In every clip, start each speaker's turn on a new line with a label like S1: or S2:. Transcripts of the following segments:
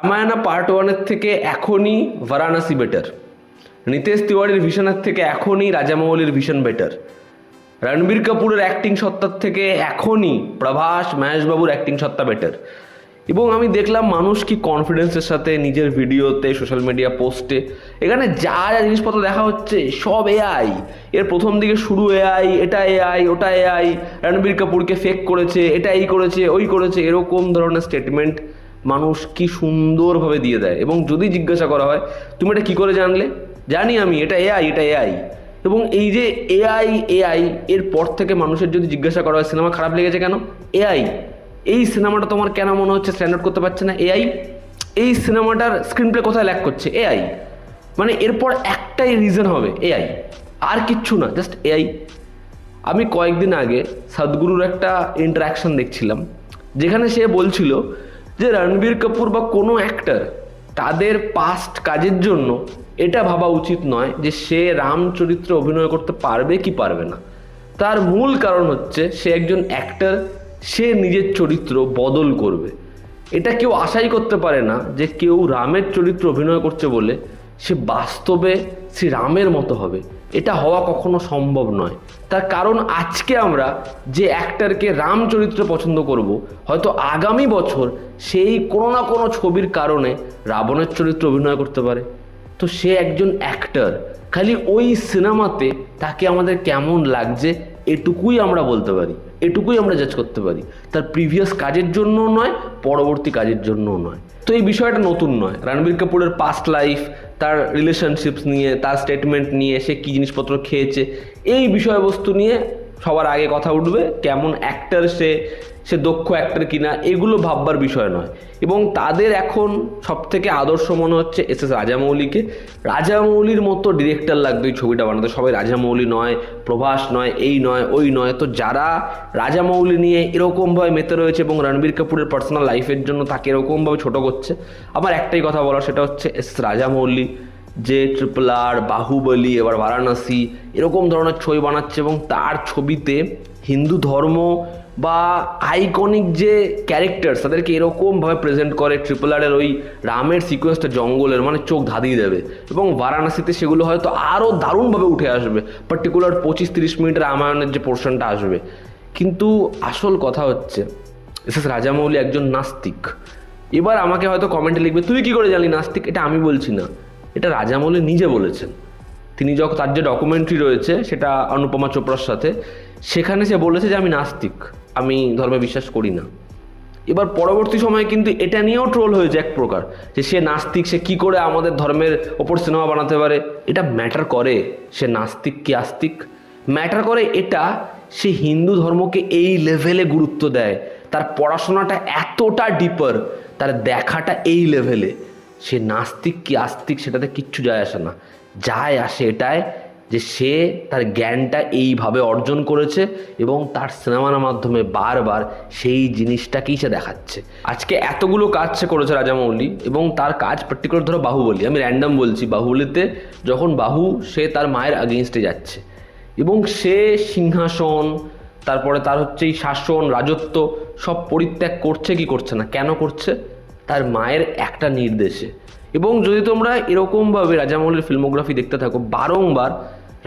S1: Ramayana part 1-এর থেকে এখনই Varanasi better, Nitesh তিওয়ারির ভিশনের থেকে এখনই রাজামৌলির ভিশন বেটার, রণবীর কাপুরের অ্যাক্টিং সত্তার থেকে এখনই প্রভাস মহেশবাবুর অ্যাক্টিং সত্তা বেটার। এবং আমি দেখলাম মানুষ কি কনফিডেন্সের সাথে নিজের ভিডিওতে, সোশ্যাল মিডিয়া পোস্টে, এখানে যা যা জিনিসপত্র দেখা হচ্ছে সব এআই। এর প্রথম দিকে শুরু এআই, এটা এআই, ওটা এআই, রণবীর কাপুরকে ফেক করেছে, এটা এই করেছে, ওই করেছে, এরকম ধরনের স্টেটমেন্ট মানুষ কি সুন্দরভাবে দিয়ে দেয়। এবং যদি জিজ্ঞাসা করা হয় তুমি এটা কী করে জানলে, জানি আমি, এটা এআই, এটা এআই। এবং এই যে এআই এআই এর পর থেকে মানুষের যদি জিজ্ঞাসা করা হয় সিনেমা খারাপ লেগেছে কেন, এআই। এই সিনেমাটা তোমার কেন মনে হচ্ছে স্ট্যান্ডার্ড করতে পারছে না, এআই। এই সিনেমাটার স্ক্রিন প্লে কোথায় ল্যাক করছে, এআই। মানে এরপর একটাই রিজন হবে, এআই, আর কিচ্ছু না, জাস্ট এআই। আমি কয়েকদিন আগে সদ্গুরুর একটা ইন্টারাকশন দেখছিলাম, যেখানে সে বলছিল যে রণবীর কাপুর বা কোনো অ্যাক্টর তাদের পাস্ট কাজের জন্য এটা ভাবা উচিত নয় যে সে রাম চরিত্রে অভিনয় করতে পারবে কি পারবে না। তার মূল কারণ হচ্ছে সে একজন অ্যাক্টর, সে নিজের চরিত্র বদল করবে। এটা কেউ আশাই করতে পারে না যে কেউ রামের চরিত্র অভিনয় করছে বলে সে বাস্তবে সে রামের মতো হবে। এটা হওয়া কখনো সম্ভব নয়। তার কারণ আজকে আমরা যে অ্যাক্টরকে রাম চরিত্রে পছন্দ করব, হয়তো আগামী বছর সেই কোনো না কোনো ছবির কারণে রাবণের চরিত্রে অভিনয় করতে পারে। তো সে একজন অ্যাক্টর, খালি ওই সিনেমাতে তাকে আমাদের কেমন লাগছে এটুকুই আমরা বলতে পারি, এটুকুই আমরা জাজ করতে পারি। তার প্রিভিয়াস কাজের জন্যও নয়, পরবর্তী কাজের জন্যও নয়। তো এই বিষয়টা নতুন নয়। রণবীর কাপুরের পাস্ট লাইফ, তার রিলেশনশিপস নিয়ে, তার স্টেটমেন্ট নিয়ে, সে কী জিনিসপত্র খেয়েছে, এই বিষয়বস্তু নিয়ে সবার আগে কথা উঠবে। কেমন অ্যাক্টর সে, সে দক্ষ অ্যাক্টর কিনা, এগুলো ভাববার বিষয় নয়। এবং তাদের এখন সবথেকে আদর্শ মনে হচ্ছে এস রাজামৌলিকে। রাজামৌলির মতো ডিরেক্টর লাগবে এই ছবিটা বানাতে। সবাই রাজামৌলি নয়, প্রভাস নয়, এই নয়, ওই নয়। তো যারা রাজামৌলি নিয়ে এরকমভাবে মেতে রয়েছে এবং রণবীর কাপুরের পার্সোনাল লাইফের জন্য তাকে এরকমভাবে ছোটো করছে, আমার একটাই কথা বলার, সেটা হচ্ছে এস রাজামৌলি যে RRR, বাহুবলী, এবার বারাণসী, এরকম ধরনের ছবি বানাচ্ছে এবং তার ছবিতে হিন্দু ধর্ম বা আইকনিক যে ক্যারেক্টার তাদেরকে এরকমভাবে প্রেজেন্ট করে। RRR ওই রামের সিকোয়েন্সটা জঙ্গলের, মানে চোখ ধাঁধিয়ে দেবে। এবং বারাণসীতে সেগুলো হয়তো আরও দারুণভাবে উঠে আসবে, পার্টিকুলার 25-30 মিনিটের রামায়ণের যে পোর্শনটা আসবে। কিন্তু আসল কথা হচ্ছে এস রাজামৌলি একজন নাস্তিক। এবার আমাকে হয়তো কমেন্টে লিখবে তুই কী করে জানলি নাস্তিক। এটা আমি বলছি না, এটা রাজামৌলি নিজে বলেছেন। তিনি যখন তার যে ডকুমেন্টারি রয়েছে সেটা অনুপমা চোপড়ার সাথে, সেখানে সে বলেছে যে আমি নাস্তিক, আমি ধর্মে বিশ্বাস করি না। এবার পরবর্তী সময়ে কিন্তু এটা নিয়েও ট্রোল হয়েছে এক প্রকার, যে সে নাস্তিক, সে কি করে আমাদের ধর্মের ওপর সিনেমা বানাতে পারে। এটা ম্যাটার করে সে নাস্তিক কি আস্তিক? ম্যাটার করে এটা সে হিন্দু ধর্মকে এই লেভেলে গুরুত্ব দেয়, তার পড়াশোনাটা এতটা ডিপার, তার দেখাটা এই লেভেলে। সে নাস্তিক কি আস্তিক সেটাতে কিচ্ছু যায় আসে না। যায় আসে এটাই যে সে তার জ্ঞানটা এইভাবে অর্জন করেছে এবং তার সিনেমার মাধ্যমে বারবার সেই জিনিসটাকেই সে দেখাচ্ছে। আজকে এতগুলো কাজ সে করেছে রাজামৌলি, এবং তার কাজ পার্টিকুলার ধরো বাহুবলী, আমি র্যান্ডম বলছি, বাহুবলীতে যখন সে তার মায়ের আগেনস্টে যাচ্ছে এবং সে সিংহাসন, তারপরে তার হচ্ছে এই শাসন, রাজত্ব সব পরিত্যাগ করছে কি করছে না, কেন করছে? তার মায়ের একটা নির্দেশে। এবং যদি তোমরা এরকমভাবে রাজামৌলির ফিল্মোগ্রাফি দেখতে থাকো, বারংবার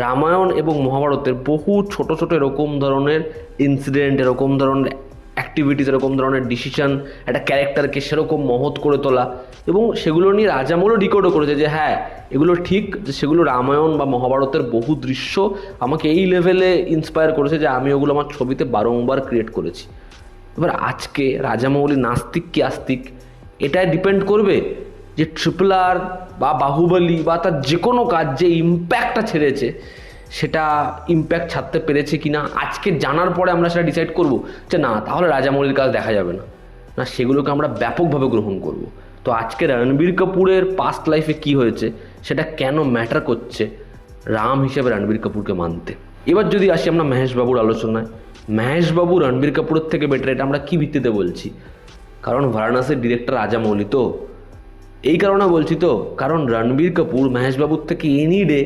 S1: রামায়ণ এবং মহাভারতের বহু ছোট ছোট এরকম ধরনের ইনসিডেন্ট, এরকম ধরনের অ্যাক্টিভিটিস, এরকম ধরনের ডিসিশন, একটা ক্যারেক্টারকে সেরকম মহৎ করে তোলা, এবং সেগুলো নিয়ে রাজামৌলি ডিকোডও করেছে যে হ্যাঁ এগুলো ঠিক, যে সেগুলো রামায়ণ বা মহাভারতের বহু দৃশ্য আমাকে এই লেভেলে ইন্সপায়ার করেছে যে আমি ওগুলো আমার ছবিতে বারংবার ক্রিয়েট করেছি। এবার আজকে রাজামৌলি নাস্তিক কি আস্তিক, এটাই ডিপেন্ড করবে যে RRR বা বাহুবলী বা তার যে কোনো কাজ যে ইম্প্যাক্টটা ছেড়েছে সেটা ইম্প্যাক্ট ছাড়তে পেরেছে কি না। আজকে জানার পরে আমরা সেটা ডিসাইড করব যে না তাহলে রাজামৌলির কাজ দেখা যাবে না, না সেগুলোকে আমরা ব্যাপকভাবে গ্রহণ করব। তো আজকে রণবীর কাপুরের পাস্ট লাইফে কি হয়েছে সেটা কেন ম্যাটার করছে রাম হিসেবে রণবীর কাপুরকে মানতে। এবার যদি আসি আমরা মহেশবাবুর আলোচনায়, মহেশবাবু রণবীর কাপুরের থেকে বেটার, এটা আমরা কী ভিত্তিতে বলছি? কারণ বারাণসীর ডিরেক্টর রাজামৌলি। তো এই কারণে বলছি, তো কারণ রণবীর কাপুর মহেশবাবুর থেকে এনি ডে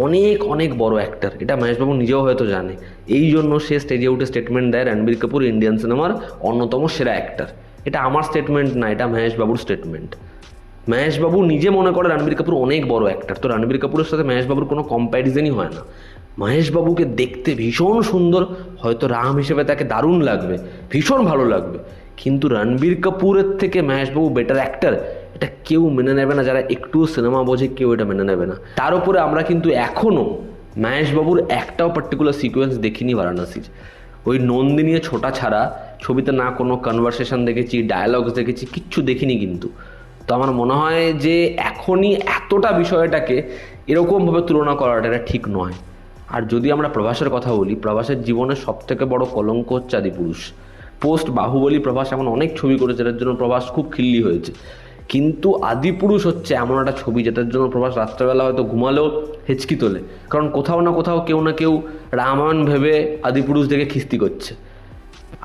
S1: অনেক অনেক বড় অ্যাক্টর, এটা মহেশবাবু নিজেও হয়তো জানে। এই জন্য সে স্টেজে উঠে স্টেটমেন্ট দেয় রণবীর কাপুর ইন্ডিয়ান সিনেমার অন্যতম সেরা অ্যাক্টর। এটা আমার স্টেটমেন্ট না, এটা মহেশবাবুর স্টেটমেন্ট। মহেশবাবু নিজে মনে করে রণবীর কাপুর অনেক বড় অ্যাক্টর, তো রণবীর কাপুরের সাথে মহেশবাবুর কোনো কম্প্যারিজনই হয় না। মহেশবাবুকে দেখতে ভীষণ সুন্দর, হয়তো রাম হিসেবে তাকে দারুণ লাগবে, ভীষণ ভালো লাগবে, কিন্তু রণবীর কাপুরের থেকে মহেশবাবু বেটার অ্যাক্টর, এটা কেউ মেনে নেবে না। যারা একটু সিনেমা বোঝে কেউ এটা মেনে নেবে না। তার উপরে আমরা কিন্তু এখনও মহেশবাবুর একটাও পার্টিকুলার সিকোয়েন্স দেখিনি বারাণসীর। ওই নন্দিনী ছোটা ছাড়া ছবিতে না কোনো কনভারসেশন দেখেছি, ডায়ালগস দেখেছি, কিচ্ছু দেখিনি কিন্তু। তো আমার মনে হয় যে এখনই এতটা বিষয়টাকে এরকমভাবে তুলনা করাটা এটা ঠিক নয়। আর যদি আমরা প্রভাসের কথা বলি, প্রভাসের জীবনের সবথেকে বড় কলঙ্ক হচ্ছে আদিপুরুষ। পোস্ট বাহুবলী প্রভাস এমন অনেক ছবি করেছে যার জন্য প্রভাস খুব খিল্লি হয়েছে, কিন্তু আদিপুরুষ হচ্ছে এমন একটা ছবি যেটার জন্য প্রভাস রাত্রেবেলা হয়তো ঘুমালেও হেঁচকি তোলে, কারণ কোথাও না কোথাও কেউ না কেউ রামায়ণ ভেবে আদিপুরুষ দেখে খিস্তি করছে।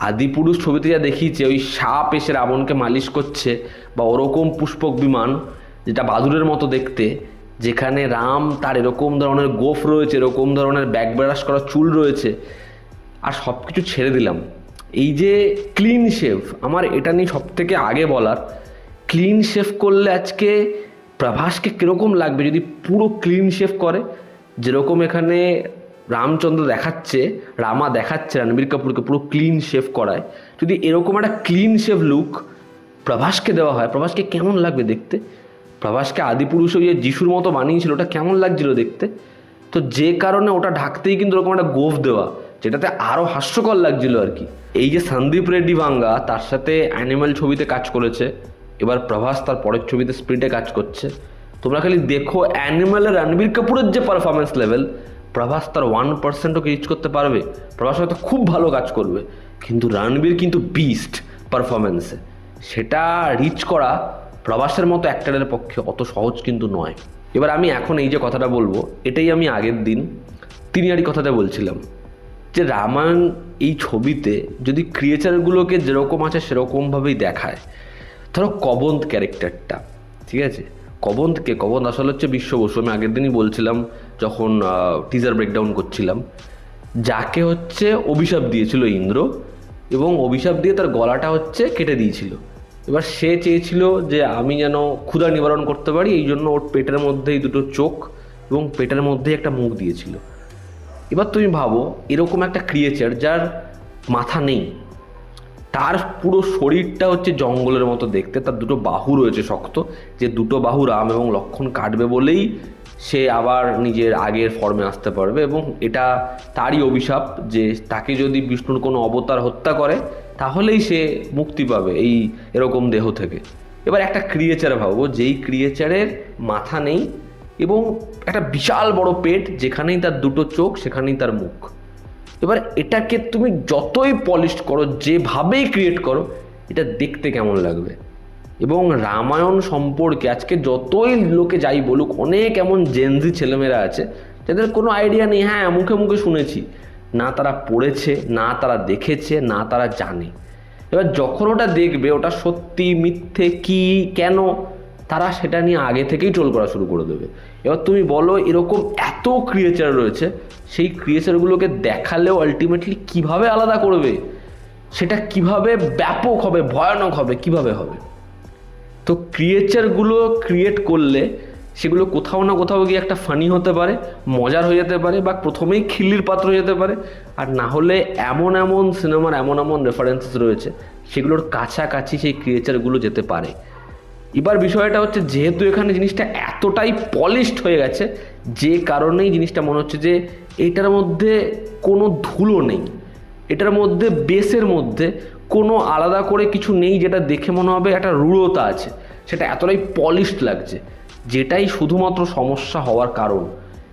S1: আদিপুরুষ ছবিতে যা দেখিয়েছে, ওই সাপ এসে রাবণকে মালিশ করছে, বা ওরকম পুষ্পক বিমান যেটা বাদুড়ের মতো দেখতে, যেখানে রাম তার এরকম ধরনের গোফ রয়েছে, এরকম ধরনের ব্যাক ব্রাশ করা চুল রয়েছে, আর সব কিছু ছেড়ে দিলাম। এই যে ক্লিন শেভ, আমার এটা নিয়ে সব থেকে আগে বলার, ক্লিন শেভ করলে আজকে প্রভাসকে কীরকম লাগবে যদি পুরো ক্লিন শেভ করে, যেরকম এখানে রামচন্দ্র দেখাচ্ছে, রামা দেখাচ্ছে রণবীর কাপুরকে পুরো ক্লিন শেভ করায়, যদি এরকম একটা ক্লিন শেভ লুক প্রভাসকে দেওয়া হয়, প্রভাসকে কেমন লাগবে দেখতে? প্রভাসকে আদিপুরুষ ওই যে যিশুর মতো বানিয়েছিল, ওটা কেমন লাগছিল দেখতে? তো যে কারণে ওটা ঢাকতেই কিন্তু ওরকম একটা গোফ দেওয়া, যেটাতে আরও হাস্যকর লাগছিল আর কি। এই যে সন্দীপ রেড্ডি বাঙ্গা তার সাথে অ্যানিম্যাল ছবিতে কাজ করেছে, এবার প্রভাস তার পরের ছবিতে স্প্রিটে কাজ করছে। তোমরা খালি দেখো অ্যানিম্যালের রণবীর কাপুরের যে পারফরমেন্স লেভেল, প্রভাস তার 1%ও রিচ করতে পারবে? প্রভাস হয়তো খুব ভালো কাজ করবে, কিন্তু রণবীর কিন্তু বিস্ট পারফরমেন্সে, সেটা রিচ করা প্রভাসের মতো অ্যাক্টরের পক্ষে অত সহজ কিন্তু নয়। এবার আমি এখন এই যে কথাটা বলবো, এটাই আমি আগের দিন তিনিয়ারি কথাতে বলছিলাম, যে রামায়ণ এই ছবিতে যদি ক্রিয়েচারগুলোকে যেরকম আছে সেরকমভাবেই দেখায়। ধরো কবন্দ ক্যারেক্টারটা, ঠিক আছে, কবন্দ আসলে হচ্ছে বিশ্ব বসু। আমি আগের দিনই বলছিলাম যখন টিজার ব্রেকডাউন করছিলাম, যাকে হচ্ছে অভিশাপ দিয়েছিল ইন্দ্র, এবং অভিশাপ দিয়ে তার গলাটা হচ্ছে কেটে দিয়েছিল। এবার সে চেয়েছিল যে আমি যেন ক্ষুধা নিবারণ করতে পারি, এই জন্য ওর পেটের মধ্যেই দুটো চোখ এবং পেটের মধ্যেই একটা মুখ দিয়েছিল। এবার তুমি ভাবো, এরকম একটা ক্রিয়েচার যার মাথা নেই, তার পুরো শরীরটা হচ্ছে জঙ্গলের মতো দেখতে, তার দুটো বাহু রয়েছে শক্ত, যে দুটো বাহু রাম এবং লক্ষ্মণ কাটবে বলেই সে আবার নিজের আগের ফর্মে আসতে পারবে, এবং এটা তারই অভিশাপ যে তাকে যদি বিষ্ণুর কোনো অবতার হত্যা করে তাহলেই সে মুক্তি পাবে এই এরকম দেহ থেকে। এবার একটা ক্রিয়েচার ভাবো, যেই ক্রিয়েচারের মাথা নেই এবং একটা বিশাল বড় পেট, যেখানেই তার দুটো চোখ সেখানেই তার মুখ। এবার এটাকে তুমি যতই পলিশ করো, যেভাবেই ক্রিয়েট করো, এটা দেখতে কেমন লাগবে? এবং রামায়ণ সম্পর্কে আজকে যতই লোকে যাই বলুক, অনেক এমন জেনজি ছেলেমেয়েরা আছে যাদের কোনো আইডিয়া নেই। হ্যাঁ, মুখে মুখে শুনেছি, না তারা পড়েছে, না তারা দেখেছে, না তারা জানে। এবার যখন ওটা দেখবে, ওটা সত্যি মিথ্যে কি কেন, তারা সেটা নিয়ে আগে থেকেই ট্রোল করা শুরু করে দেবে। এবার তুমি বলো, এরকম এত ক্রিয়েচার রয়েছে, সেই ক্রিয়েচারগুলোকে দেখালেও আলটিমেটলি কিভাবে আলাদা করবে? সেটা কিভাবে ব্যাপক হবে, ভয়ানক হবে, কিভাবে হবে? তো ক্রিয়েচারগুলো ক্রিয়েট করলে সেগুলো কোথাও না কোথাও গিয়ে একটা ফানি হতে পারে, মজার হয়ে যেতে পারে, বা প্রথমেই খিল্লির পাত্র হয়ে যেতে পারে। আর না হলে এমন এমন সিনেমার এমন এমন রেফারেন্সেস রয়েছে, সেগুলোর কাছাকাছি সেই ক্রিয়েচারগুলো যেতে পারে। এবার বিষয়টা হচ্ছে, যেহেতু এখানে জিনিসটা এতটাই পলিশড হয়ে গেছে, যে কারণেই জিনিসটা মনে হচ্ছে যে এটার মধ্যে কোনো ধুলো নেই, এটার মধ্যে বেসের মধ্যে কোনো আলাদা করে কিছু নেই যেটা দেখে মনে হবে একটা রূঢ়তা আছে, সেটা এতটাই পলিশড লাগছে, যেটাই শুধুমাত্র সমস্যা হওয়ার কারণ।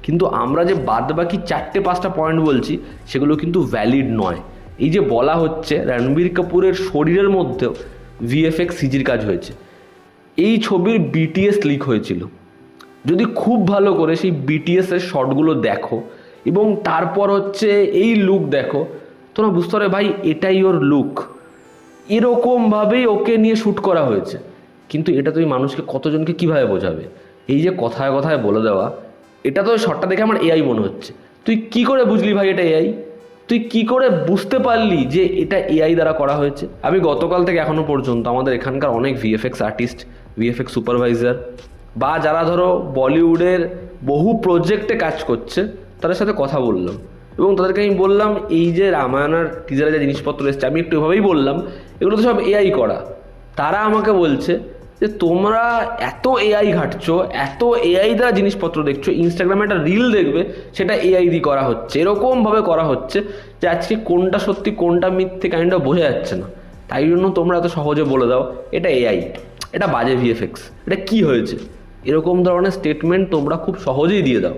S1: কিন্তু আমরা যে বাদবাকি 4-5টা পয়েন্ট বলছি, সেগুলো কিন্তু ভ্যালিড নয়। এই যে বলা হচ্ছে রণবীর কাপুরের শরীরের মধ্যেও ভিএফএক্স সিজির কাজ হয়েছে, এই ছবির বিটিএস লিক হয়েছিল। যদি খুব ভালো করে সেই বিটিএসের শটগুলো দেখো এবং তারপর হচ্ছে এই লুক দেখো, তোমরা বুঝতে পারবে ভাই এটাই ওর লুক, এরকমভাবেই ওকে নিয়ে শ্যুট করা হয়েছে। কিন্তু এটা তুমি মানুষকে কতজনকে কিভাবে বোঝাবে? এই যে কথায় কথায় বলে দেওয়া, এটা তো শটটা দেখে আমার এআই মনে হচ্ছে। তুই কি করে বুঝলি ভাই এটা এআই? তুই কি করে বুঝতে পারলি যে এটা এআই দ্বারা করা হয়েছে? আমি গতকাল থেকে এখনো পর্যন্ত আমাদের এখানকার অনেক ভিএফএক্স আর্টিস্ট ভিএফএক্স সুপারভাইজার, বা যারা ধরো বলিউডের বহু প্রজেক্টে কাজ করছে তাদের সাথে কথা বললাম এবং তাদেরকে আমি বললাম এই যে রামায়ণের টিজারে যে জিনিসপত্র এসছে, আমি একটু এভাবেই বললাম এগুলো তো সব এআই করা। তারা আমাকে বলছে যে তোমরা এত এআই ঘাটছো, এত এআই দ্বারা জিনিসপত্র দেখছো, ইনস্টাগ্রামে একটা রিল দেখবে সেটা এআই দিয়ে করা হচ্ছে, এরকমভাবে করা হচ্ছে যে আজকে কোনটা সত্যি কোনটা মিথ্যে কাইন্ডটা বোঝা যাচ্ছে না। তাই জন্য তোমরা এত সহজে বলে দাও এটা এআই, এটা বাজে ভিএফএক্স, এটা কি হয়েছে, এরকম ধরনের স্টেটমেন্ট তোমরা খুব সহজেই দিয়ে দাও।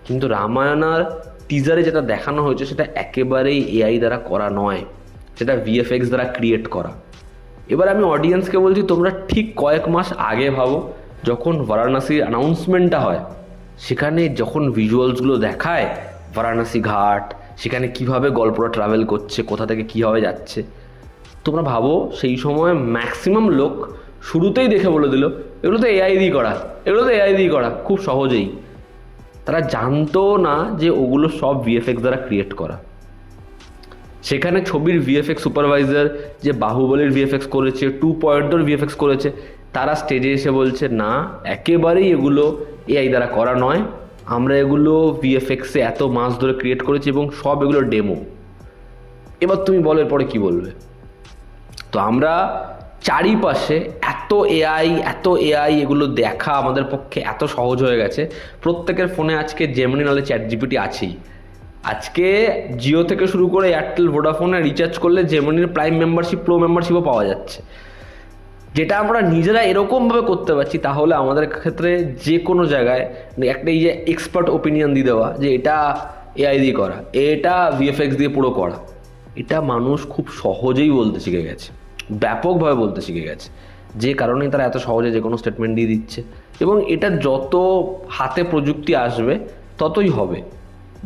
S1: কিন্তু রামায়ণার টিজারে যেটা দেখানো হয়েছে সেটা একেবারেই এআই দ্বারা করা নয়, সেটা ভিএফএক্স দ্বারা ক্রিয়েট করা। এবার আমি অডিয়েন্সকে বলছি তোমরা ঠিক কয়েক মাস আগে ভাবো, যখন বারাণসীর অ্যানাউন্সমেন্টটা হয়, সেখানে যখন ভিজুয়ালসগুলো দেখায় বারাণসী ঘাট, সেখানে কিভাবে গল্পটা ট্রাভেল করছে, কোথা থেকে কীভাবে যাচ্ছে, তোমরা ভাবো সেই সময় ম্যাক্সিমাম লোক শুরুতেই দেখে বলে দিল এগুলো তো এআই দিয়ে করা, এগুলো তো এআই দিয়ে করা, খুব সহজেই। তারা জানতো না যে ওগুলো সব ভিএফএক্স দ্বারা ক্রিয়েট করা। সেখানে ছবির ভিএফএক্স সুপারভাইজার যে বাহুবলীর ভিএফএক্স করেছে, 2.0 ভিএফএক্স করেছে, তারা স্টেজে এসে বলছে না একেবারেই এগুলো এআই দ্বারা করা নয়, আমরা এগুলো ভিএফএক্সে এত মাস ধরে ক্রিয়েট করেছি এবং সব এগুলো ডেমো। এবার তুমি বলো এরপরে কী বলবে? তো আমরা চারিপাশে এত এআই এগুলো দেখা আমাদের পক্ষে এত সহজ হয়ে গেছে। প্রত্যেকের ফোনে আজকে জেমিনি নাহলে চ্যাটজিপিটি আছেই। আজকে জিও থেকে শুরু করে এয়ারটেল, ভোডাফোনে রিচার্জ করলে জেমিনির প্রাইম মেম্বারশিপ, প্রো মেম্বারশিপও পাওয়া যাচ্ছে। যেটা আমরা নিজেরা এরকমভাবে করতে পারছি, তাহলে আমাদের ক্ষেত্রে যে কোনো জায়গায় একটা এই যে এক্সপার্ট ওপিনিয়ন দিয়ে দেওয়া যে এটা এআই দিয়ে করা, এটা ভিএফএক্স দিয়ে পুরো করা, এটা মানুষ খুব সহজেই বলতে শিখে গেছে, ব্যাপকভাবে বলতে শিখে গেছে, যে কারণেই তারা এত সহজে যে কোনো স্টেটমেন্ট দিয়ে দিচ্ছে। এবং এটা যত হাতে প্রযুক্তি আসবে ততই হবে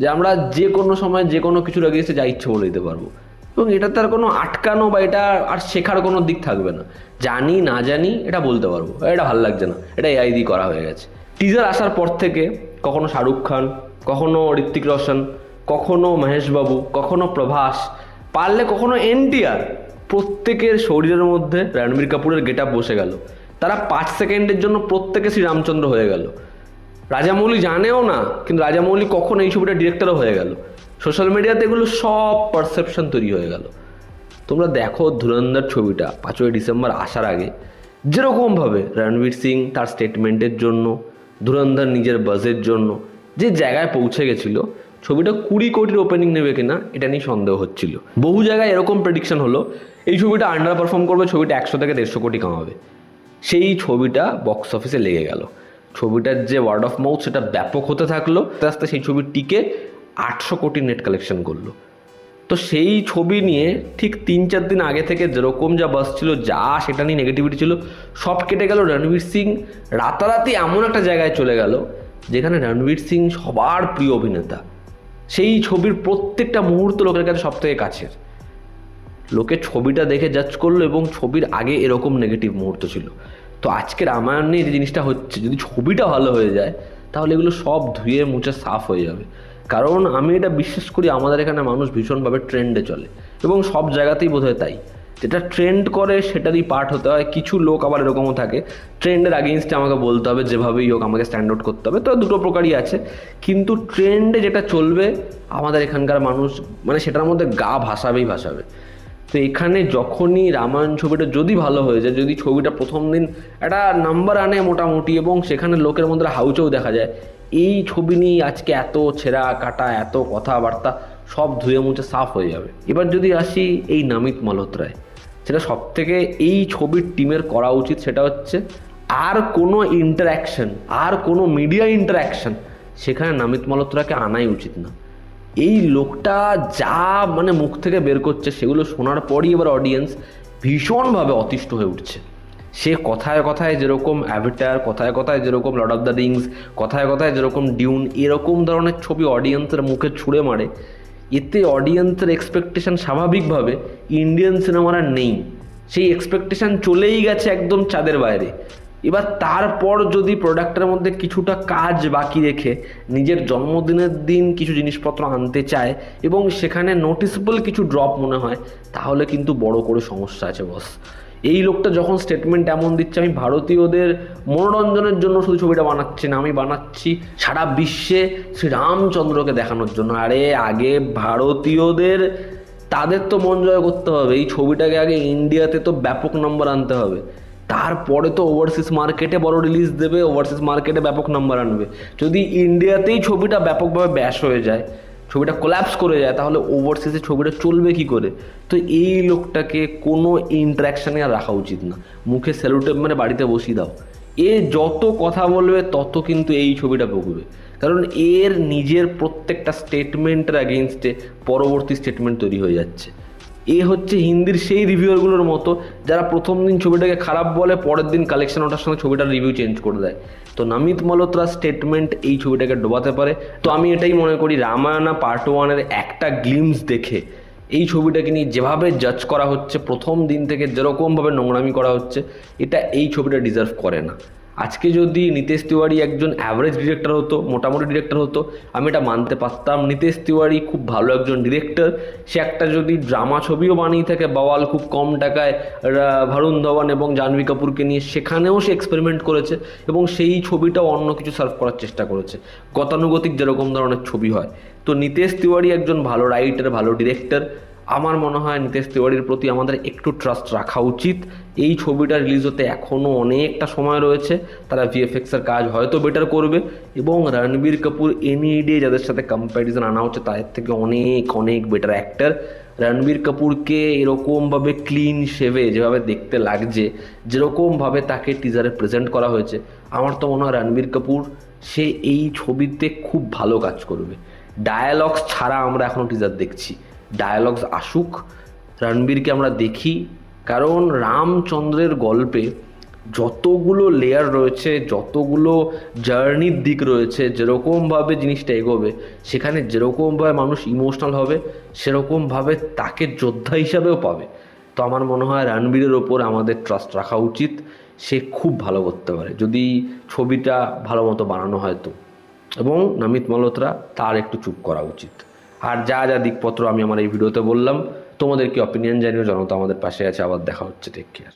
S1: যে আমরা যে কোনো সময় যে কোনো কিছুর আগে এসে যা ইচ্ছে বলে দিতে পারবো, এবং এটা তার কোনো আটকানো বা এটা আর শেখার কোনো দিক থাকবে না। জানি না জানি এটা বলতে পারবো, এটা ভালো লাগছে না, এটা এআই দিয়ে করা হয়ে গেছে। টিজার আসার পর থেকে কখনো শাহরুখ খান, কখনো ঋত্বিক রোশন, কখনো মহেশবাবু, কখনো প্রভাস, পারলে কখনো এনটিআর, প্রত্যেকের শরীরের মধ্যে রণবীর কাপুরের গেট আপ বসে গেল। তারা 5 সেকেন্ডের জন্য প্রত্যেকে শ্রীরামচন্দ্র হয়ে গেল। রাজামৌলি জানেও না, কিন্তু রাজামৌলি কখন এই ছবিটা ডিরেক্টরও হয়ে গেল। সোশ্যাল মিডিয়াতে এগুলো সব পারসেপশন তৈরি হয়ে গেল। তোমরা দেখো ধুরন্ধর ছবিটা 5ই ডিসেম্বর আসার আগে যেরকমভাবে রণবীর সিং তার স্টেটমেন্টের জন্য, ধুরন্ধর নিজের বাজের জন্য যে জায়গায় পৌঁছে গেছিলো, ছবিটা 20 কোটির ওপেনিং নেবে কিনা এটা নিয়ে সন্দেহ হচ্ছিল। বহু জায়গায় এরকম প্রেডিকশন হলো এই ছবিটা আন্ডার পারফর্ম করবে, ছবিটা 100 থেকে 150 কোটি কামাবে। সেই ছবিটা বক্স অফিসে লেগে গেল। ছবিটার যে ওয়ার্ড অফ মাউথ সেটা ব্যাপক হতে থাকলো, আস্তে আস্তে সেই ছবির টিকে 800 কোটি নেট কালেকশন করলো। তো সেই ছবি নিয়ে ঠিক 3-4 দিন আগে থেকে যেরকম যা বাস ছিল, যা সেটা নিয়ে নেগেটিভিটি ছিল, সব কেটে গেল। রণবীর সিং রাতারাতি এমন একটা জায়গায় চলে গেল যেখানে রণবীর সিং সবার প্রিয় অভিনেতা। সেই ছবির প্রত্যেকটা মুহূর্ত লোকের কাছে সব থেকে কাছের। লোকে ছবিটা দেখে জাজ করলো এবং ছবির আগে এরকম নেগেটিভ মুহূর্ত ছিল। তো আজকে রামায়ণ নিয়ে যে জিনিসটা হচ্ছে, যদি ছবিটা ভালো হয়ে যায় তাহলে এগুলো সব ধুয়ে মুছে সাফ হয়ে যাবে। কারণ আমি এটা বিশ্বাস করি, আমাদের এখানে মানুষ ভীষণভাবে ট্রেন্ডে চলে এবং সব জায়গাতেই বোধহয় তাই। যেটা ট্রেন্ড করে সেটারই পার্ট হতে হয়। কিছু লোক আবার এরকমও থাকে, ট্রেন্ডের আগেইনস্টে আমাকে বলতে হবে, যেভাবেই হোক আমাকে স্ট্যান্ড আউট করতে হবে। তো দুটো প্রকারই আছে, কিন্তু ট্রেন্ডে যেটা চলবে আমাদের এখানকার মানুষ মানে সেটার মধ্যে গা ভাসাবেই ভাসাবে। তো এখানে যখনই রামায়ণ ছবিটা যদি ভালো হয়ে যায়, যদি ছবিটা প্রথম দিন একটা নাম্বার আনে মোটামুটি এবং সেখানে লোকের মধ্যে হাউচেও দেখা যায়, এই ছবি নিয়ে আজকে এত ছেঁড়া কাটা, এত কথাবার্তা সব ধুয়ে মুছে সাফ হয়ে যাবে। এবার যদি আসি এই নামিত মালহোত্রায়, সেটা সব থেকে এই ছবির টিমের করা উচিত, সেটা হচ্ছে আর কোনো ইন্টারাকশন, আর কোনো মিডিয়া ইন্টারাকশন সেখানে নামিত মালহোত্রাকে আনাই উচিত না। এই লোকটা যা মানে মুখ থেকে বের করছে সেগুলো শোনার পরই এবার অডিয়েন্স ভীষণভাবে অতিষ্ঠ হয়ে উঠছে। সে কথায় কথায় যেরকম অ্যাভাটার, কথায় কথায় যেরকম লর্ড অফ দ্য রিংস, কথায় কথায় যেরকম ডিউন, এরকম ধরনের ছবি অডিয়েন্সের মুখে ছুঁড়ে মারে, এতে অডিয়েন্সের এক্সপেকটেশন স্বাভাবিকভাবে ইন্ডিয়ান সিনেমার আর নেই। সেই এক্সপেকটেশন চলেই গেছে একদম চাঁদের বাইরে। এবার তারপর যদি প্রোডাক্টের মধ্যে কিছুটা কাজ বাকি রেখে নিজের জন্মদিনের দিন কিছু জিনিসপত্র আনতে চায় এবং সেখানে নোটিসেবল কিছু ড্রপ মনে হয়, তাহলে কিন্তু বড় করে সমস্যা আছে বস। এই লোকটা যখন স্টেটমেন্ট এমন দিচ্ছে, আমি ভারতীয়দের মনোরঞ্জনের জন্য শুধু ছবিটা বানাচ্ছি না, আমি বানাচ্ছি সারা বিশ্বে শ্রীরামচন্দ্রকে দেখানোর জন্য। আরে আগে ভারতীয়দের তাদের তো মন জয় করতে হবে, এই ছবিটাকে আগে ইন্ডিয়াতে তো ব্যাপক নম্বর আনতে হবে, তারপরে তো ওভারসিজ মার্কেটে বড় রিলিজ দেবে, ওভারসিজ মার্কেটে ব্যাপক নাম্বার আনবে। যদি ইন্ডিয়াতেই ছবিটা ব্যাপকভাবে ব্যাশ হয়ে যায়, ছবিটা কোল্যাপস করে যায়, তাহলে ওভারসিজে ছবিটা চলবে কি করে? তো এই লোকটাকে কোনো ইন্টারাকশানে আর রাখা উচিত না, মুখে স্যালুটেপ মানে বাড়িতে বসিয়ে দাও। এ যত কথা বলবে তত কিন্তু এই ছবিটা ভুগবে, কারণ এর নিজের প্রত্যেকটা স্টেটমেন্টের এগেনস্টে পরবর্তী স্টেটমেন্ট তৈরি হয়ে যাচ্ছে। এ হচ্ছে হিন্দির সেই রিভিউয়ারগুলোর মতো যারা প্রথম দিন ছবিটাকে খারাপ বলে, পরের দিন কালেকশন ওঠার সঙ্গে ছবিটার রিভিউ চেঞ্জ করে দেয়। তো নামিত মালহোত্রার স্টেটমেন্ট এই ছবিটাকে ডোবাতে পারে। তো আমি এটাই মনে করি, রামায়ণা পার্ট 1-এর একটা গ্লিমস দেখে এই ছবিটাকে নিয়ে যেভাবে জাজ করা হচ্ছে, প্রথম দিন থেকে যেরকমভাবে নোংরামি করা হচ্ছে, এটা এই ছবিটা ডিজার্ভ করে না। আজকে যদি নিতেশ তিওয়ারি একজন অ্যাভারেজ ডিরেক্টর হতো, মোটামুটি ডিরেক্টর হতো, আমি এটা মানতে পারতাম। নিতেশ তিওয়ারি খুব ভালো একজন ডিরেক্টর, সে একটা যদি ড্রামা ছবিও বানিয়ে থাকে বাওয়াল খুব কম টাকায় ভারুণ ধওয়ান এবং জাহ্নবী কাপুরকে নিয়ে, সেখানেও সে এক্সপেরিমেন্ট করেছে এবং সেই ছবিটাও অন্য কিছু সার্ভ করার চেষ্টা করেছে, গতানুগতিক যেরকম ধরনের ছবি হয়। তো নিতেশ তিওয়ারি একজন ভালো রাইটার, ভালো ডিরেক্টর। আমার মনে হয় নিতেশ তিওয়ারির প্রতি আমাদের একটু ট্রাস্ট রাখা উচিত। এই ছবিটা রিলিজ হতে এখনও অনেকটা সময় রয়েছে, তারা ভিএফএক্সের কাজ হয়তো বেটার করবে, এবং রণবীর কাপুর এনি ডে যাদের সাথে কম্প্যারিজন আনা হচ্ছে তাদের থেকে অনেক অনেক বেটার অ্যাক্টর। রণবীর কাপুরকে এরকমভাবে ক্লিন শেভে যেভাবে দেখতে লাগছে, যেরকমভাবে তাকে টিজারে প্রেজেন্ট করা হয়েছে, আমার তো মনে হয় রণবীর কাপুর সে এই ছবিতে খুব ভালো কাজ করবে। ডায়ালগস ছাড়া আমরা এখনও টিজার দেখছি, ডায়ালগস আসুক, রণবীরকে আমরা দেখি, কারণ রামচন্দ্রের গল্পে যতগুলো লেয়ার রয়েছে, যতগুলো জার্নির দিক রয়েছে, যেরকমভাবে জিনিসটা এগোবে, সেখানে যেরকমভাবে মানুষ ইমোশনাল হবে, সেরকমভাবে তাকে যোদ্ধা হিসাবেও পাবে। তো আমার মনে হয় রণবীরের ওপর আমাদের ট্রাস্ট রাখা উচিত, সে খুব ভালো করতে পারে যদি ছবিটা ভালো মতো বানানো হয় তো। এবং নামিত মালহোত্রা তার একটু চুপ করা উচিত। আর যা যা দিকপত্র আমি আমার এই ভিডিওতে বললাম, তোমাদের কি অপিনিয়ন জানিও, জনতা আমাদের পাশে আছে। আবার দেখা হচ্ছে, টেক কেয়ার।